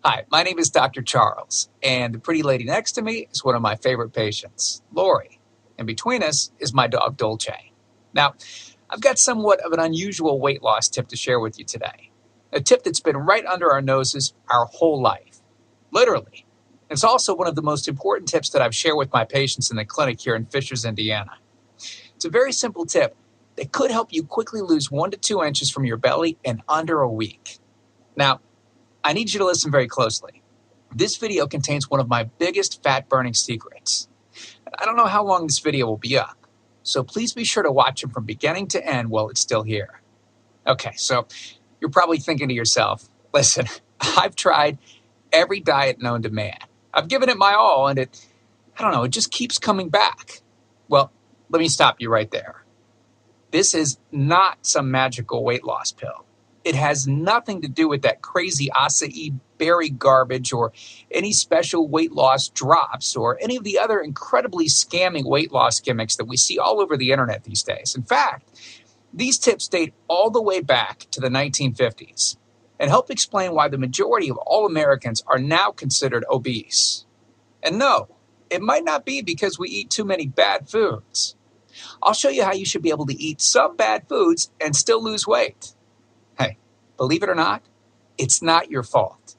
Hi, my name is Dr. Charles, and the pretty lady next to me is one of my favorite patients, Lori. And between us is my dog, Dolce. Now, I've got somewhat of an unusual weight loss tip to share with you today. A tip that's been right under our noses our whole life. Literally. It's also one of the most important tips that I've shared with my patients in the clinic here in Fishers, Indiana. It's a very simple tip that could help you quickly lose 1 to 2 inches from your belly in under a week. Now, I need you to listen very closely. This video contains one of my biggest fat-burning secrets. I don't know how long this video will be up, so please be sure to watch it from beginning to end while it's still here. Okay, so you're probably thinking to yourself, listen, I've tried every diet known to man. I've given it my all, and it just keeps coming back. Well, let me stop you right there. This is not some magical weight loss pill. It has nothing to do with that crazy acai berry garbage or any special weight loss drops or any of the other incredibly scamming weight loss gimmicks that we see all over the internet these days. In fact, these tips date all the way back to the 1950s and help explain why the majority of all Americans are now considered obese. And no, it might not be because we eat too many bad foods. I'll show you how you should be able to eat some bad foods and still lose weight. Hey, believe it or not, it's not your fault.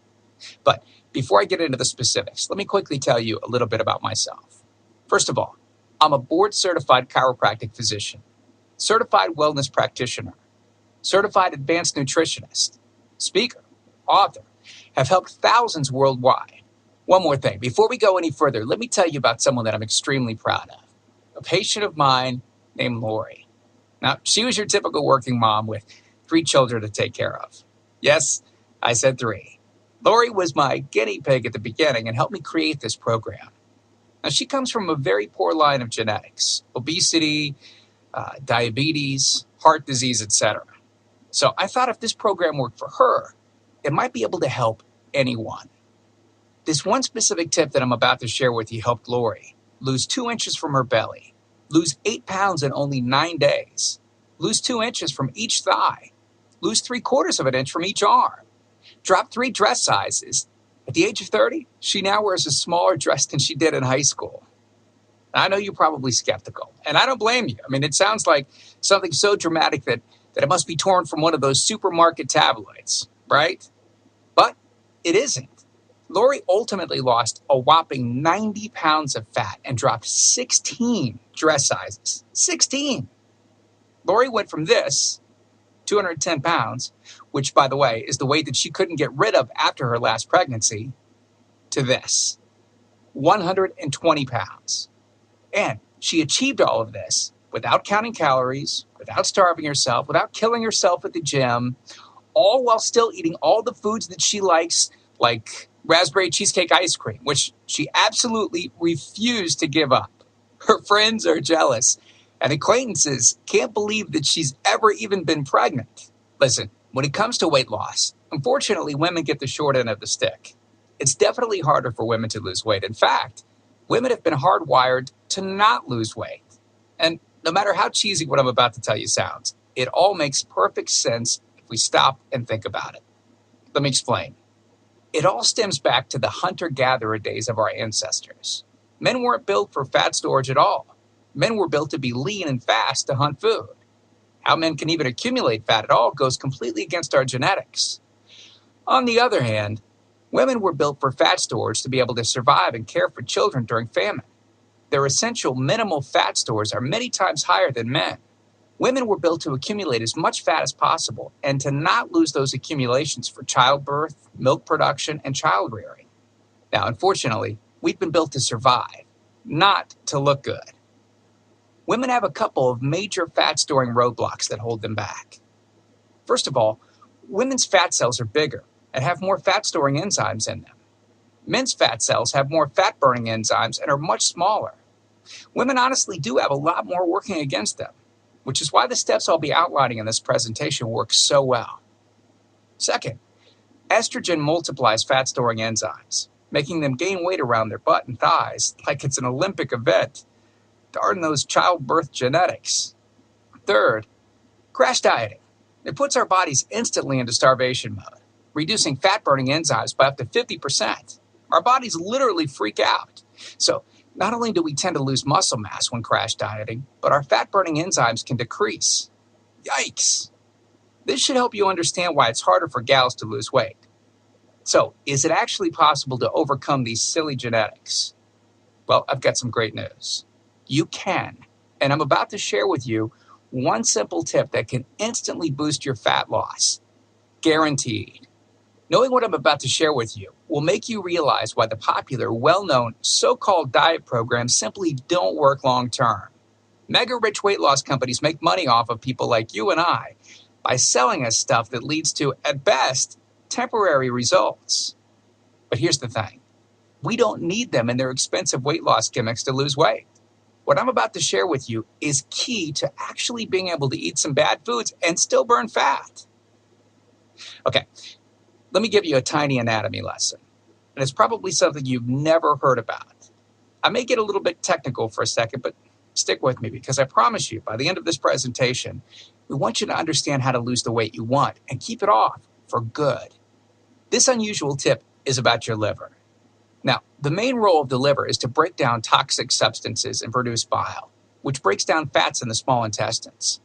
But before I get into the specifics, let me quickly tell you a little bit about myself. First of all, I'm a board-certified chiropractic physician, certified wellness practitioner, certified advanced nutritionist, speaker, author, have helped thousands worldwide. One more thing, before we go any further, let me tell you about someone that I'm extremely proud of, a patient of mine named Lori. Now, she was your typical working mom with 3 children to take care of. Yes, I said 3. Lori was my guinea pig at the beginning and helped me create this program. Now, she comes from a very poor line of genetics, obesity, diabetes, heart disease, etc. So I thought if this program worked for her, it might be able to help anyone. This one specific tip that I'm about to share with you helped Lori lose 2 inches from her belly, lose 8 pounds in only 9 days, lose 2 inches from each thigh, lose 3/4 of an inch from each arm, drop 3 dress sizes. At the age of 30, she now wears a smaller dress than she did in high school. I know you're probably skeptical, and I don't blame you. I mean, it sounds like something so dramatic that it must be torn from one of those supermarket tabloids, right? But it isn't. Lori ultimately lost a whopping 90 pounds of fat and dropped 16 dress sizes. 16! Lori went from this, 210 pounds, which, by the way, is the weight that she couldn't get rid of after her last pregnancy, to this, 120 pounds. And she achieved all of this without counting calories, without starving herself, without killing herself at the gym, all while still eating all the foods that she likes, like raspberry cheesecake ice cream, which she absolutely refused to give up. Her friends are jealous, and acquaintances can't believe that she's ever even been pregnant. Listen, when it comes to weight loss, unfortunately, women get the short end of the stick. It's definitely harder for women to lose weight. In fact, women have been hardwired to not lose weight. And no matter how cheesy what I'm about to tell you sounds, it all makes perfect sense if we stop and think about it. Let me explain. It all stems back to the hunter-gatherer days of our ancestors. Men weren't built for fat storage at all. Men were built to be lean and fast to hunt food. How men can even accumulate fat at all goes completely against our genetics. On the other hand, women were built for fat storage to be able to survive and care for children during famine. Their essential minimal fat stores are many times higher than men. Women were built to accumulate as much fat as possible and to not lose those accumulations for childbirth, milk production, and child rearing. Now, unfortunately, we've been built to survive, not to look good. Women have a couple of major fat-storing roadblocks that hold them back. First of all, women's fat cells are bigger and have more fat-storing enzymes in them. Men's fat cells have more fat-burning enzymes and are much smaller. Women honestly do have a lot more working against them, which is why the steps I'll be outlining in this presentation work so well. Second, estrogen multiplies fat-storing enzymes, making them gain weight around their butt and thighs like it's an Olympic event. Darn those childbirth genetics. Third, crash dieting. It puts our bodies instantly into starvation mode. reducing fat-burning enzymes by up to 50%. Our bodies literally freak out. So not only do we tend to lose muscle mass when crash dieting, but our fat-burning enzymes can decrease. Yikes! This should help you understand why it's harder for gals to lose weight. So, is it actually possible to overcome these silly genetics? Well, I've got some great news. You can, and I'm about to share with you one simple tip that can instantly boost your fat loss. Guaranteed. Knowing what I'm about to share with you will make you realize why the popular, well-known, so-called diet programs simply don't work long-term. Mega-rich weight loss companies make money off of people like you and I by selling us stuff that leads to, at best, temporary results. But here's the thing. We don't need them in their expensive weight loss gimmicks to lose weight. What I'm about to share with you is key to actually being able to eat some bad foods and still burn fat. Okay, let me give you a tiny anatomy lesson. And it's probably something you've never heard about. I may get a little bit technical for a second, but stick with me because I promise you, by the end of this presentation, we want you to understand how to lose the weight you want and keep it off for good. This unusual tip is about your liver. Now, the main role of the liver is to break down toxic substances and produce bile, which breaks down fats in the small intestines.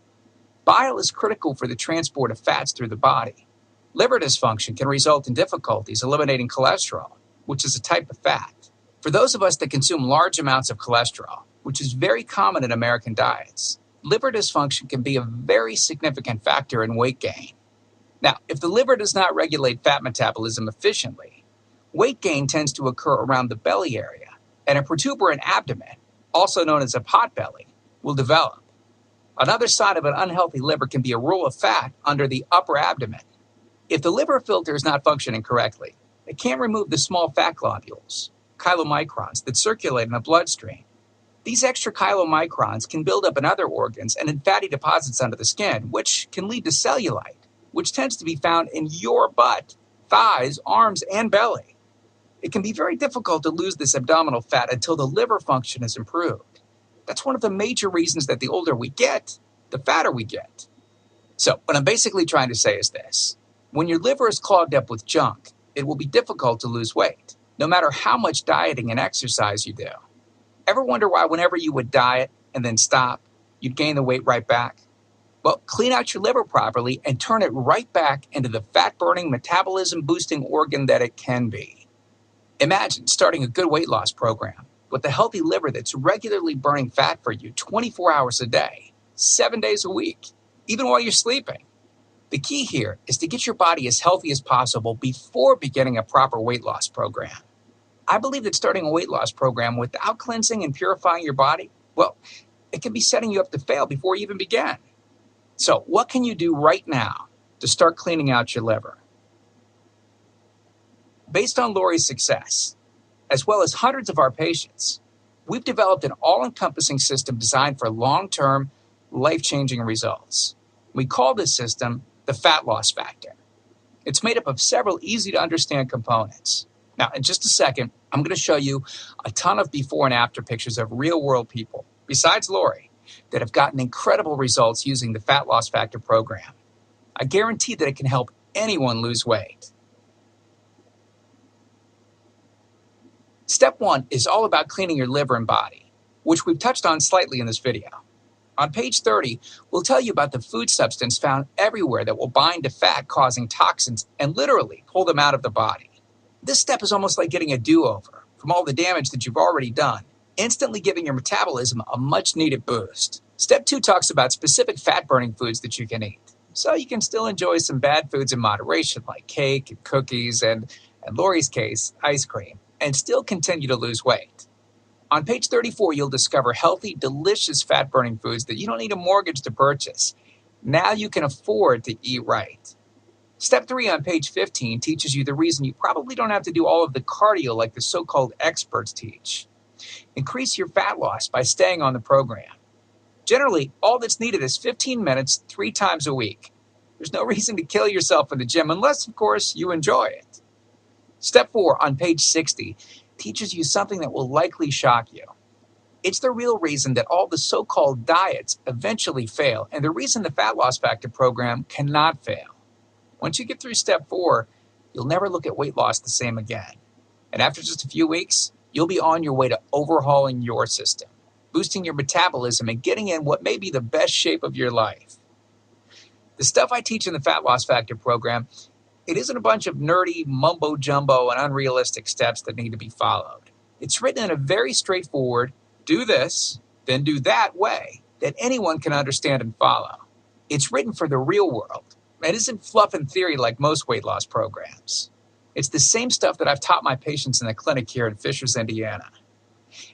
Bile is critical for the transport of fats through the body. Liver dysfunction can result in difficulties eliminating cholesterol, which is a type of fat. For those of us that consume large amounts of cholesterol, which is very common in American diets, liver dysfunction can be a very significant factor in weight gain. Now, if the liver does not regulate fat metabolism efficiently, weight gain tends to occur around the belly area, and a protuberant abdomen, also known as a potbelly, will develop. Another sign of an unhealthy liver can be a roll of fat under the upper abdomen. If the liver filter is not functioning correctly, it can't remove the small fat globules, chylomicrons, that circulate in the bloodstream. These extra chylomicrons can build up in other organs and in fatty deposits under the skin, which can lead to cellulite, which tends to be found in your butt, thighs, arms, and belly. It can be very difficult to lose this abdominal fat until the liver function is improved. That's one of the major reasons that the older we get, the fatter we get. So what I'm basically trying to say is this. When your liver is clogged up with junk, it will be difficult to lose weight, no matter how much dieting and exercise you do. Ever wonder why whenever you would diet and then stop, you'd gain the weight right back? Well, clean out your liver properly and turn it right back into the fat-burning, metabolism-boosting organ that it can be. Imagine starting a good weight loss program with a healthy liver that's regularly burning fat for you 24 hours a day, 7 days a week, even while you're sleeping. The key here is to get your body as healthy as possible before beginning a proper weight loss program. I believe that starting a weight loss program without cleansing and purifying your body, well, it can be setting you up to fail before you even begin. So what can you do right now to start cleaning out your liver? Based on Lori's success, as well as hundreds of our patients, we've developed an all-encompassing system designed for long-term, life-changing results. We call this system the Fat Loss Factor. It's made up of several easy-to-understand components. Now, in just a second, I'm going to show you a ton of before and after pictures of real-world people, besides Lori, that have gotten incredible results using the Fat Loss Factor program. I guarantee that it can help anyone lose weight. Step 1 is all about cleaning your liver and body, which we've touched on slightly in this video. On page 30, we'll tell you about the food substance found everywhere that will bind to fat, causing toxins and literally pull them out of the body. This step is almost like getting a do-over from all the damage that you've already done, instantly giving your metabolism a much-needed boost. Step 2 talks about specific fat-burning foods that you can eat, so you can still enjoy some bad foods in moderation, like cake and cookies and, in Lori's case, ice cream, and still continue to lose weight. On page 34, you'll discover healthy, delicious fat-burning foods that you don't need a mortgage to purchase. Now you can afford to eat right. Step 3 on page 15 teaches you the reason you probably don't have to do all of the cardio like the so-called experts teach. Increase your fat loss by staying on the program. Generally, all that's needed is 15 minutes 3 times a week. There's no reason to kill yourself in the gym unless, of course, you enjoy it. Step 4 on page 60 teaches you something that will likely shock you. It's the real reason that all the so-called diets eventually fail, and the reason the Fat Loss Factor program cannot fail. Once you get through step 4, you'll never look at weight loss the same again. And after just a few weeks, you'll be on your way to overhauling your system, boosting your metabolism, and getting in what may be the best shape of your life. The stuff I teach in the Fat Loss Factor program, it isn't a bunch of nerdy mumbo-jumbo and unrealistic steps that need to be followed. It's written in a very straightforward, do this, then do that way that anyone can understand and follow. It's written for the real world. It isn't fluff and theory like most weight loss programs. It's the same stuff that I've taught my patients in the clinic here in Fishers, Indiana.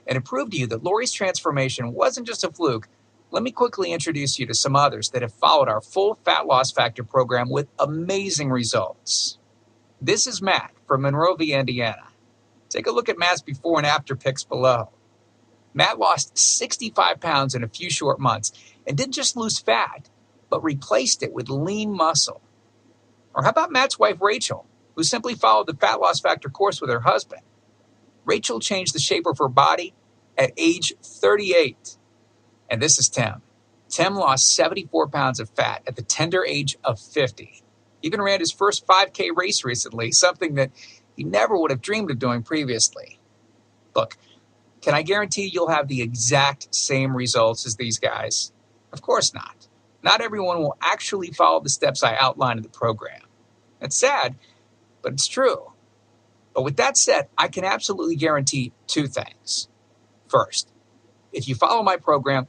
And to prove to you that Lori's transformation wasn't just a fluke, let me quickly introduce you to some others that have followed our full Fat Loss Factor program with amazing results. This is Matt from Monrovia, Indiana. Take a look at Matt's before and after pics below. Matt lost 65 pounds in a few short months and didn't just lose fat, but replaced it with lean muscle. Or how about Matt's wife, Rachel, who simply followed the Fat Loss Factor course with her husband? Rachel changed the shape of her body at age 38. And this is Tim. Tim lost 74 pounds of fat at the tender age of 50. Even ran his first 5K race recently, something that he never would have dreamed of doing previously. Look, can I guarantee you'll have the exact same results as these guys? Of course not. Not everyone will actually follow the steps I outlined in the program. It's sad, but it's true. But with that said, I can absolutely guarantee two things. First, if you follow my program,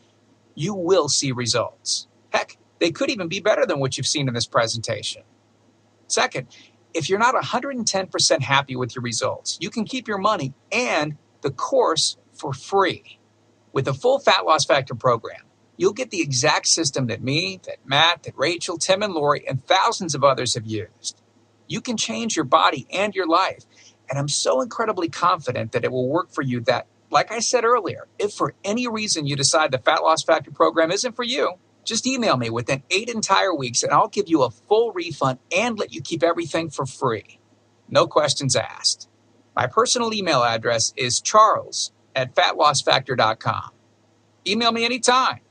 you will see results. Heck, they could even be better than what you've seen in this presentation. Second, if you're not 110% happy with your results, you can keep your money and the course for free. With the full Fat Loss Factor program, you'll get the exact system that me, that Matt, that Rachel, Tim, and Lori, and thousands of others have used. You can change your body and your life, and I'm so incredibly confident that it will work for you that, like I said earlier, if for any reason you decide the Fat Loss Factor program isn't for you, just email me within 8 entire weeks and I'll give you a full refund and let you keep everything for free. No questions asked. My personal email address is charles@fatlossfactor.com. Email me anytime.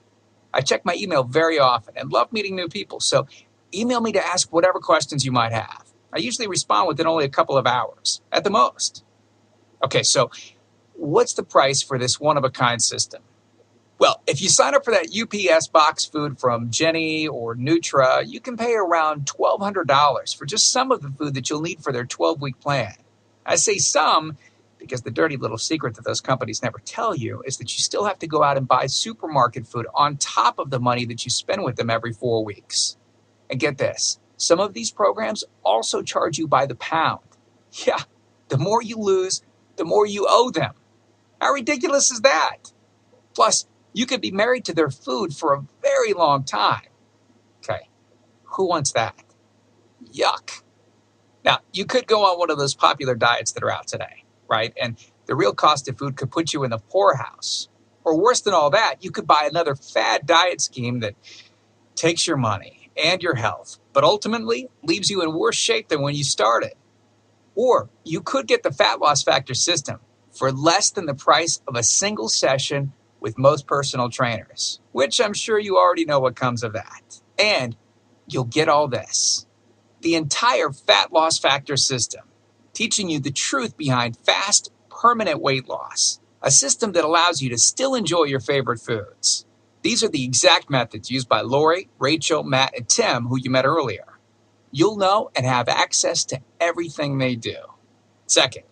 I check my email very often and love meeting new people, so email me to ask whatever questions you might have. I usually respond within only a couple of hours, at the most. Okay, so what's the price for this one-of-a-kind system? Well, if you sign up for that UPS box food from Jenny or Nutra, you can pay around $1,200 for just some of the food that you'll need for their 12-week plan. I say some because the dirty little secret that those companies never tell you is that you still have to go out and buy supermarket food on top of the money that you spend with them every 4 weeks. And get this, some of these programs also charge you by the pound. Yeah, the more you lose, the more you owe them. How ridiculous is that? Plus, you could be married to their food for a very long time. Okay, who wants that? Yuck. Now, you could go on one of those popular diets that are out today, right? And the real cost of food could put you in the poorhouse. Or worse than all that, you could buy another fad diet scheme that takes your money and your health, but ultimately leaves you in worse shape than when you started. Or you could get the Fat Loss Factor system for less than the price of a single session with most personal trainers, which I'm sure you already know what comes of that. And you'll get all this. The entire Fat Loss Factor system, teaching you the truth behind fast, permanent weight loss, a system that allows you to still enjoy your favorite foods. These are the exact methods used by Lori, Rachel, Matt, and Tim, who you met earlier. You'll know and have access to everything they do. Second,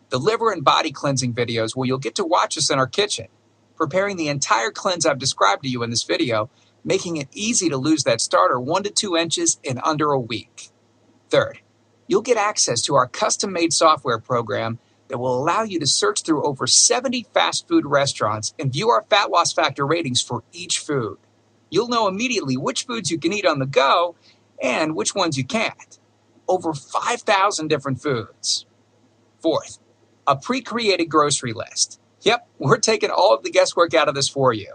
the liver and body cleansing videos where you'll get to watch us in our kitchen, preparing the entire cleanse I've described to you in this video, making it easy to lose that starter 1 to 2 inches in under a week. Third, you'll get access to our custom-made software program that will allow you to search through over 70 fast food restaurants and view our Fat Loss Factor ratings for each food. You'll know immediately which foods you can eat on the go and which ones you can't. Over 5,000 different foods. Fourth, a pre-created grocery list. Yep, we're taking all of the guesswork out of this for you.